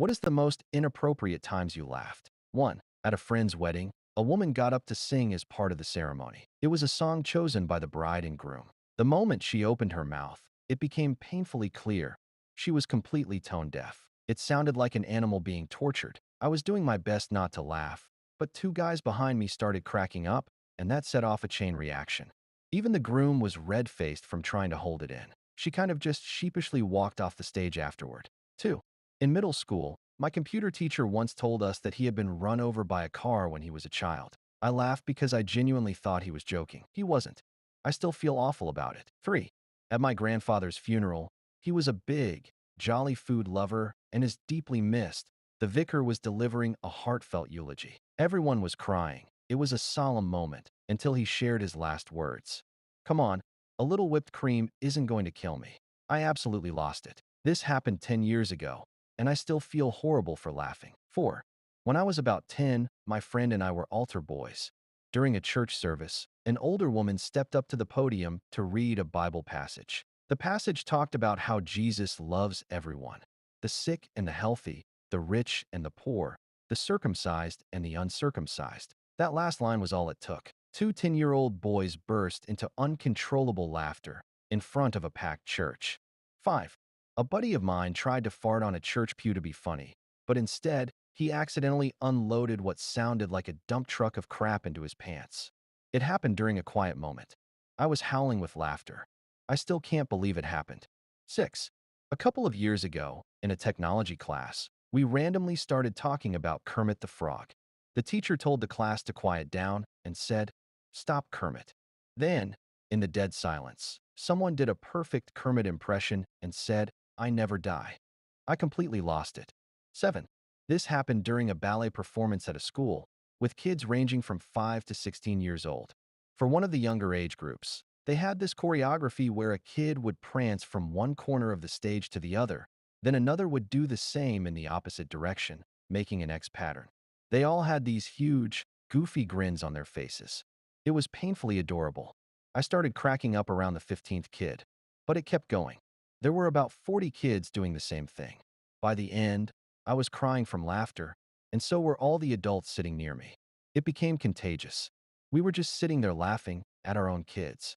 What is the most inappropriate times you laughed? 1. At a friend's wedding, a woman got up to sing as part of the ceremony. It was a song chosen by the bride and groom. The moment she opened her mouth, it became painfully clear. She was completely tone deaf. It sounded like an animal being tortured. I was doing my best not to laugh, but two guys behind me started cracking up, and that set off a chain reaction. Even the groom was red-faced from trying to hold it in. She kind of just sheepishly walked off the stage afterward. 2. In middle school, my computer teacher once told us that he had been run over by a car when he was a child. I laughed because I genuinely thought he was joking. He wasn't. I still feel awful about it. 3. At my grandfather's funeral, he was a big, jolly food lover and is deeply missed. The vicar was delivering a heartfelt eulogy. Everyone was crying. It was a solemn moment until he shared his last words. Come on, a little whipped cream isn't going to kill me. I absolutely lost it. This happened 10 years ago, and I still feel horrible for laughing. 4. When I was about 10, my friend and I were altar boys. During a church service, an older woman stepped up to the podium to read a Bible passage. The passage talked about how Jesus loves everyone, the sick and the healthy, the rich and the poor, the circumcised and the uncircumcised. That last line was all it took. Two 10-year-old boys burst into uncontrollable laughter in front of a packed church. 5. A buddy of mine tried to fart on a church pew to be funny, but instead, he accidentally unloaded what sounded like a dump truck of crap into his pants. It happened during a quiet moment. I was howling with laughter. I still can't believe it happened. 6. A couple of years ago, in a technology class, we randomly started talking about Kermit the Frog. The teacher told the class to quiet down and said, "Stop, Kermit." Then, in the dead silence, someone did a perfect Kermit impression and said, "I never die." I completely lost it. 7. This happened during a ballet performance at a school, with kids ranging from 5 to 16 years old. For one of the younger age groups, they had this choreography where a kid would prance from one corner of the stage to the other, then another would do the same in the opposite direction, making an X pattern. They all had these huge, goofy grins on their faces. It was painfully adorable. I started cracking up around the 15th kid, but it kept going. There were about 40 kids doing the same thing. By the end, I was crying from laughter, and so were all the adults sitting near me. It became contagious. We were just sitting there laughing at our own kids.